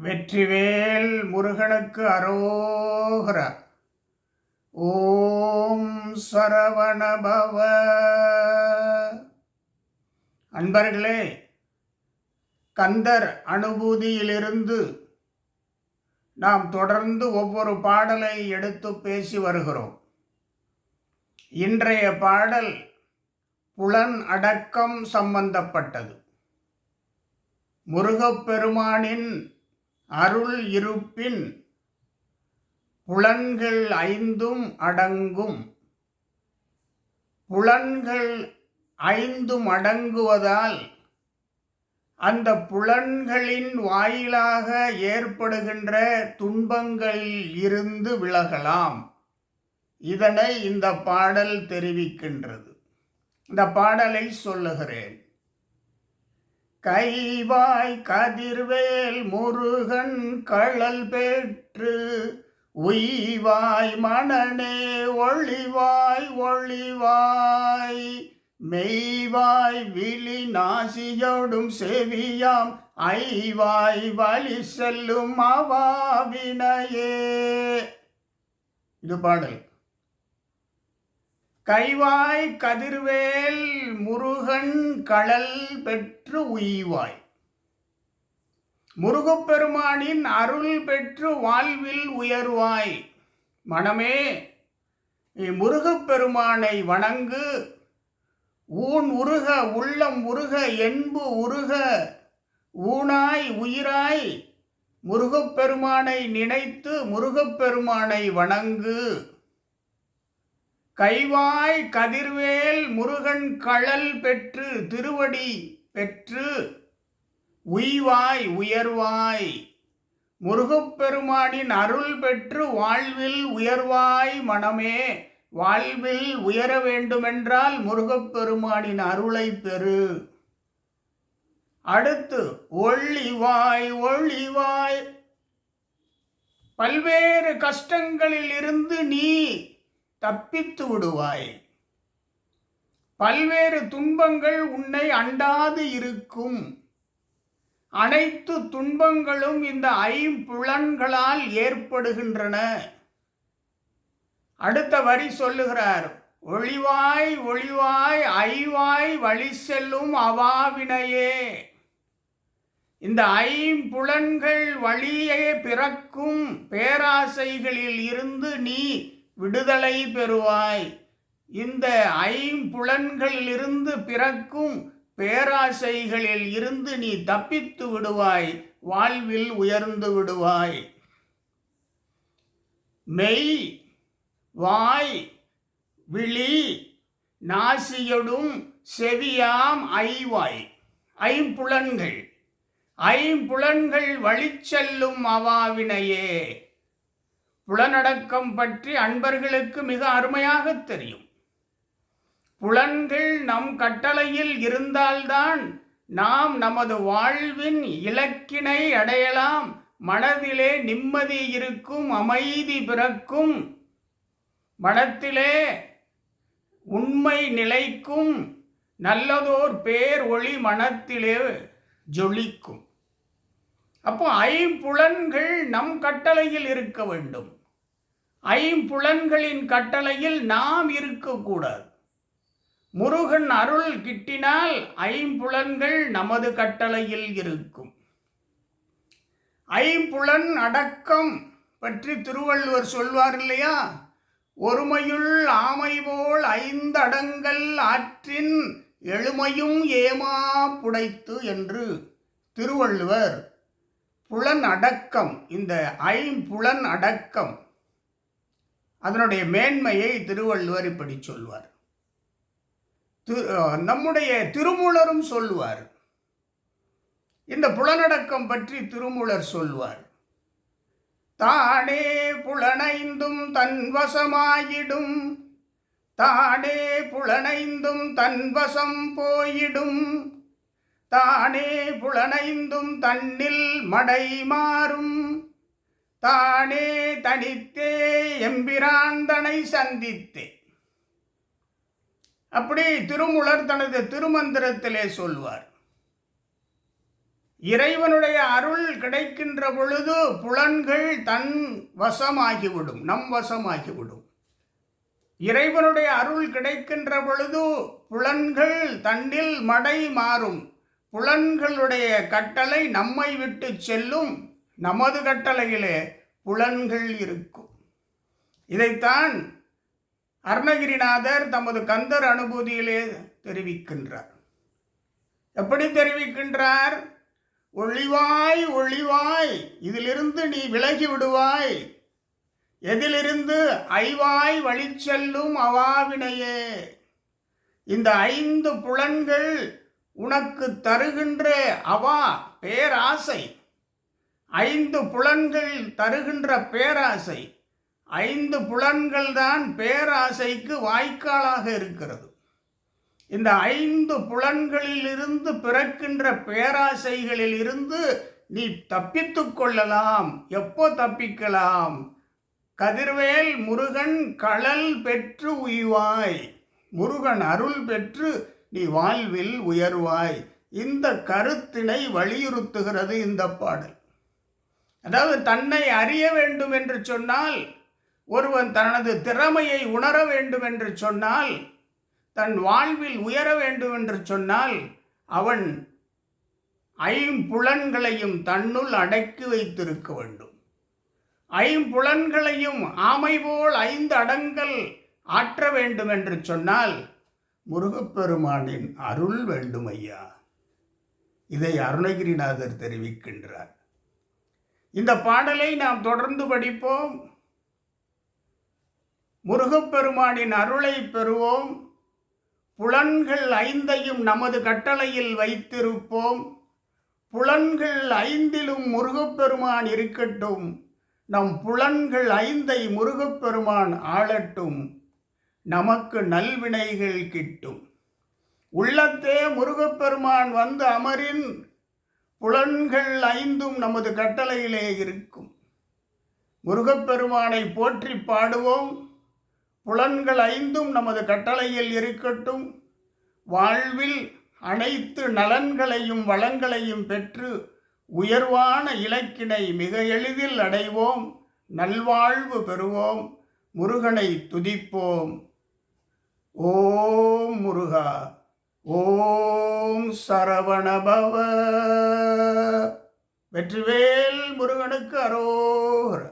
வெற்றிவேல் முருகனுக்கு அரோகரா. ஓம் சரவணபவ. அன்பர்களே, கந்தர் அனுபூதியிலிருந்து நாம் தொடர்ந்து ஒவ்வொரு பாடலை எடுத்து பேசி வருகிறோம். இன்றைய பாடல் புலன் அடக்கம் சம்பந்தப்பட்டது. முருகப்பெருமானின் அருள் இருப்பின் புலன்கள் ஐந்தும் அடங்கும். புலன்கள் ஐந்தும் அடங்குவதால் அந்த புலன்களின் வாயிலாக ஏற்படுகின்ற துன்பங்களில் இருந்து விலகலாம். இதனை இந்த பாடல் தெரிவிக்கின்றது. இந்த பாடலை சொல்லுகிறேன். கைவாய் கதிர்வேல் முருகன் கழல் பெற்று உய்வாய் மனனே ஒளிவாய் ஒளிவாய் மெய்வாய் விழி நாசியோடும் செவியாம் ஐவாய் வழி செல்லும் அவாவினையே. இது பாடல். கைவாய் கதிர்வேல் முருகன் கழல் பெற்று உய்வாய். முருகப்பெருமானின் அருள் பெற்று வாழ்வில் உயர்வாய். மனமே, முருகப்பெருமானை வணங்கு. ஊன் உருக உள்ளம் உருக என்பு உருக ஊனாய் உயிராய் முருகப்பெருமானை நினைத்து முருகப்பெருமானை வணங்கு. கைவாய் கதிர்வேல் முருகன் கழல் பெற்று திருவடி பெற்று உய்வாய் உயர்வாய். முருகப்பெருமானின் அருள் பெற்று வாழ்வில் உயர்வாய். மனமே, வாழ்வில் உயர வேண்டுமென்றால் முருகப்பெருமானின் அருளை பெறு. அடுத்து ஒளிவாய் ஒளிவாய். பல்வேறு கஷ்டங்களில் இருந்து நீ தப்பித்து விடுவாய். பல்வேறு துன்பங்கள் உன்னை அண்டாது இருக்கும். அனைத்து துன்பங்களும் இந்த ஐம்புலன்களால் ஏற்படுகின்றன. அடுத்த வரி சொல்லுகிறார், ஒளிவாய் ஒளிவாய் ஐவாய் வழி செல்லும் அவாவினையே. இந்த ஐம்புலன்கள் வழியே பிறக்கும் பேராசைகளில் இருந்து நீ விடுதலை பெறுவாய். இந்த ஐம்புலன்களிலிருந்து பிறக்கும் பேராசைகளில் இருந்து நீ தப்பித்து விடுவாய். வாழ்வில் உயர்ந்து விடுவாய். மெய் வாய் விழி நாசியொடும் செவியாம் ஐவாய். ஐம்புலன்கள். ஐம்புலன்கள் வழிச்செல்லும் அவாவினையே. புலனடக்கம் பற்றி அன்பர்களுக்கு மிக அருமையாக தெரியும். புலன்கள் நம் கட்டளையில் இருந்தால்தான் நாம் நமது வாழ்வின் இலக்கினை அடையலாம். மனதிலே நிம்மதி இருக்கும், அமைதி பிறக்கும். மனத்திலே உண்மை நிலைக்கும். நல்லதோர் பேர் ஒளி மனத்திலே ஜொலிக்கும். அப்போ ஐம்புலன்கள் நம் கட்டளையில் இருக்க வேண்டும். ஐம்புலன்களின் கட்டளையில் நாம் இருக்கக்கூடாது. முருகன் அருள் கிட்டினால் ஐம்புலன்கள் நமது கட்டளையில் இருக்கும். ஐம்புலன் அடக்கம் பற்றி திருவள்ளுவர் சொல்வார் இல்லையா? ஒருமையுள் ஆமை போல் ஐந்தடங்கல் ஆற்றின் எழுமையும் ஏமா புடைத்து என்று திருவள்ளுவர் புலன் அடக்கம், இந்த ஐம்புலன் அடக்கம், அதனுடைய மேன்மையை திருவள்ளுவர் இப்படி சொல்வார். நம்முடைய திருமூலரும் சொல்வார். இந்த புலனடக்கம் பற்றி திருமூலர் சொல்வார். தானே புலனைந்தும் தன் வசமாயிடும், தானே புலனைந்தும் தன் வசம் போயிடும், தானே புலனைந்தும் தன்னில் மடை மாறும், தானே தனித்தே எம்பிராந்தனை சந்தித்தே. அப்படி திருமூலர் தனது திருமந்திரத்திலே சொல்வார். இறைவனுடைய அருள் கிடைக்கின்ற பொழுது புலன்கள் தன் வசமாகிவிடும், நம் வசமாகிவிடும். இறைவனுடைய அருள் கிடைக்கின்ற பொழுது புலன்கள் தன்னில் மடை மாறும். புலன்களுடைய கட்டளை நம்மை விட்டு செல்லும், நமது கட்டளையிலே புலன்கள் இருக்கும். இதைத்தான் அருணகிரிநாதர் தமது கந்தர் அனுபூதியிலே தெரிவிக்கின்றார். எப்படி தெரிவிக்கின்றார்? ஒளிவாய் ஒளிவாய், இதிலிருந்து நீ விலகி விடுவாய். எதிலிருந்து? ஐவாய் வழிச்செல்லும் அவாவினையே. இந்த 5 புலன்கள் உனக்கு தருகின்ற அவா பேராசை, 5 புலன்கள் தருகின்ற பேராசை, 5 புலன்கள் தான் பேராசைக்கு வாய்க்காலாக இருக்கிறது. இந்த 5 புலன்களிலிருந்து பிறக்கின்ற பேராசைகளில் இருந்து நீ தப்பித்துக் கொள்ளலாம். எப்போ தப்பிக்கலாம்? கதிர்வேல் முருகன் கழல் பெற்று உய்வாய். முருகன் அருள் பெற்று நீ வாழ்வில் உயர்வாய். இந்த கருத்தினை வலியுறுத்துகிறது இந்த பாடல். அதாவது தன்னை அறிய வேண்டும் என்று சொன்னால், ஒருவன் தனது திறமையை உணர வேண்டும் என்று சொன்னால், தன் வாழ்வில் உயர வேண்டும் என்று சொன்னால், அவன் 5 புலன்களையும் தன்னுள் அடக்கி வைத்திருக்க வேண்டும். 5 புலன்களையும் ஆமை போல் 5 அடங்கல் ஆற்ற வேண்டும் என்று சொன்னால் முருகப்பெருமானின் அருள் வேண்டும் ஐயா. இதை அருணகிரிநாதர் தெரிவிக்கின்றார். இந்த பாடலை நாம் தொடர்ந்து படிப்போம். முருகப்பெருமானின் அருளை பெறுவோம். புலன்கள் 5ஐயும் நமது கட்டளையில் வைத்திருப்போம். புலன்கள் 5லும் முருகப்பெருமான் இருக்கட்டும். நம் புலன்கள் 5ஐ முருகப்பெருமான் ஆளட்டும். நமக்கு நல்வினைகள் கிட்டும். உள்ளத்தே முருகப்பெருமான் வந்து அமரின் புலன்கள் 5ம் நமது கட்டளையிலே இருக்கும். முருகப்பெருமானை போற்றி பாடுவோம். புலன்கள் 5ம் நமது கட்டளையில் இருக்கட்டும். வாழ்வில் அனைத்து நலன்களையும் வளங்களையும் பெற்று உயர்வான இலக்கினை மிக எளிதில் அடைவோம். நல்வாழ்வு பெறுவோம். முருகனை துதிப்போம். ஓம் முருகா, ஓம் சரவணபவ. வெற்றிவேல் முருகனுக்கு அரோகரா.